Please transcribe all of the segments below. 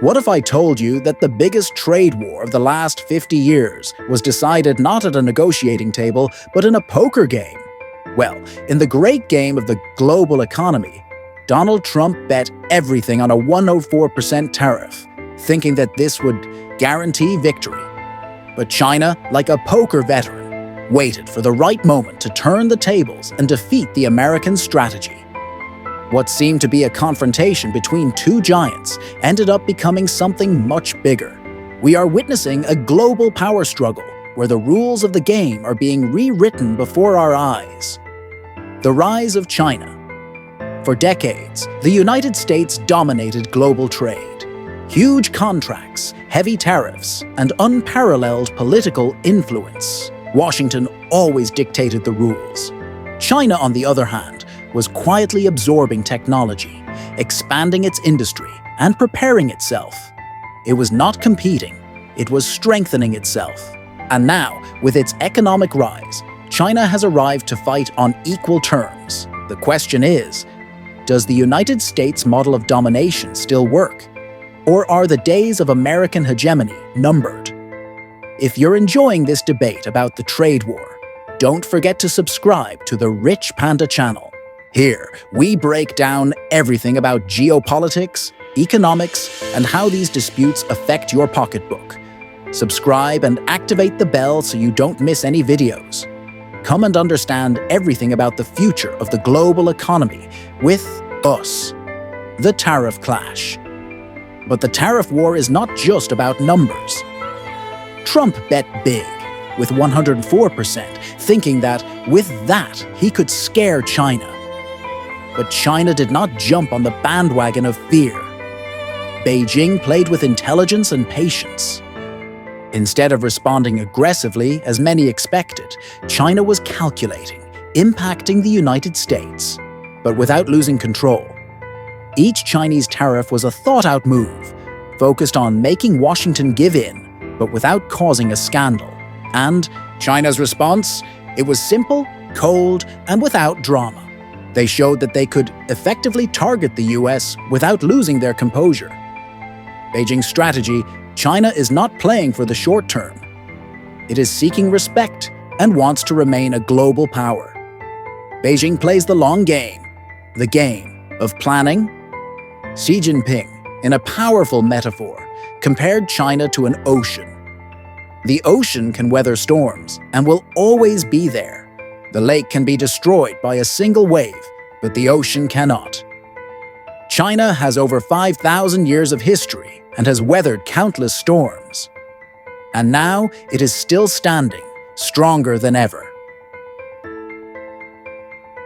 What if I told you that the biggest trade war of the last 50 years was decided not at a negotiating table, but in a poker game? Well, in the great game of the global economy, Donald Trump bet everything on a 104% tariff, thinking that this would guarantee victory. But China, like a poker veteran, waited for the right moment to turn the tables and defeat the American strategy. What seemed to be a confrontation between two giants ended up becoming something much bigger. We are witnessing a global power struggle where the rules of the game are being rewritten before our eyes. The rise of China. For decades, the United States dominated global trade. Huge contracts, heavy tariffs, and unparalleled political influence. Washington always dictated the rules. China, on the other hand, was quietly absorbing technology, expanding its industry, and preparing itself. It was not competing, it was strengthening itself. And now, with its economic rise, China has arrived to fight on equal terms. The question is, does the United States model of domination still work? Or are the days of American hegemony numbered? If you're enjoying this debate about the trade war, don't forget to subscribe to the Rich Panda channel. Here, we break down everything about geopolitics, economics, and how these disputes affect your pocketbook. Subscribe and activate the bell so you don't miss any videos. Come and understand everything about the future of the global economy with us, the tariff clash. But the tariff war is not just about numbers. Trump bet big, with 104%, thinking that with that he could scare China. But China did not jump on the bandwagon of fear. Beijing played with intelligence and patience. Instead of responding aggressively, as many expected, China was calculating, impacting the United States, but without losing control. Each Chinese tariff was a thought-out move, focused on making Washington give in, but without causing a scandal. And China's response? It was simple, cold, and without drama. They showed that they could effectively target the US without losing their composure. Beijing's strategy: China is not playing for the short term. It is seeking respect and wants to remain a global power. Beijing plays the long game, the game of planning. Xi Jinping, in a powerful metaphor, compared China to an ocean. The ocean can weather storms and will always be there. The lake can be destroyed by a single wave, but the ocean cannot. China has over 5,000 years of history and has weathered countless storms. And now it is still standing, stronger than ever.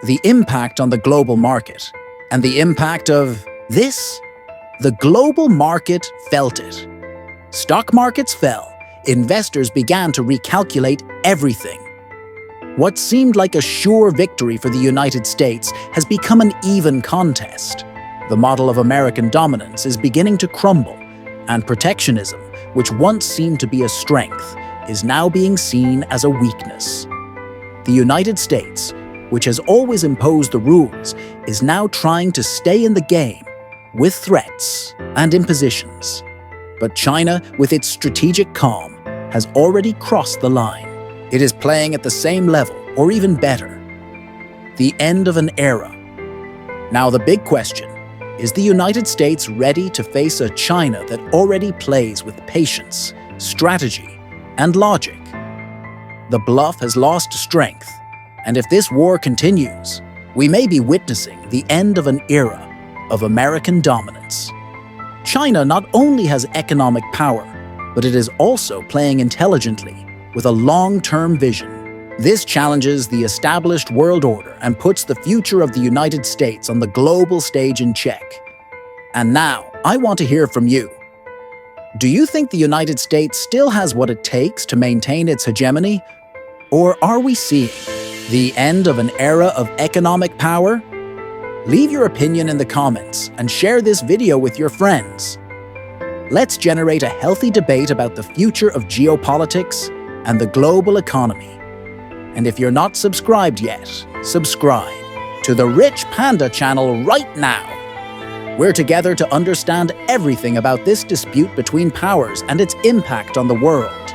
The impact on the global market, and the impact of this? The global market felt it. Stock markets fell. Investors began to recalculate everything. What seemed like a sure victory for the United States has become an even contest. The model of American dominance is beginning to crumble, and protectionism, which once seemed to be a strength, is now being seen as a weakness. The United States, which has always imposed the rules, is now trying to stay in the game with threats and impositions. But China, with its strategic calm, has already crossed the line. It is playing at the same level, or even better. The end of an era. Now the big question: is the United States ready to face a China that already plays with patience, strategy, and logic? The bluff has lost strength, and if this war continues, we may be witnessing the end of an era of American dominance. China not only has economic power, but it is also playing intelligently with a long-term vision. This challenges the established world order and puts the future of the United States on the global stage in check. And now, I want to hear from you. Do you think the United States still has what it takes to maintain its hegemony? Or are we seeing the end of an era of economic power? Leave your opinion in the comments and share this video with your friends. Let's generate a healthy debate about the future of geopolitics and the global economy. And if you're not subscribed yet, subscribe to the Rich Panda channel right now. We're together to understand everything about this dispute between powers and its impact on the world.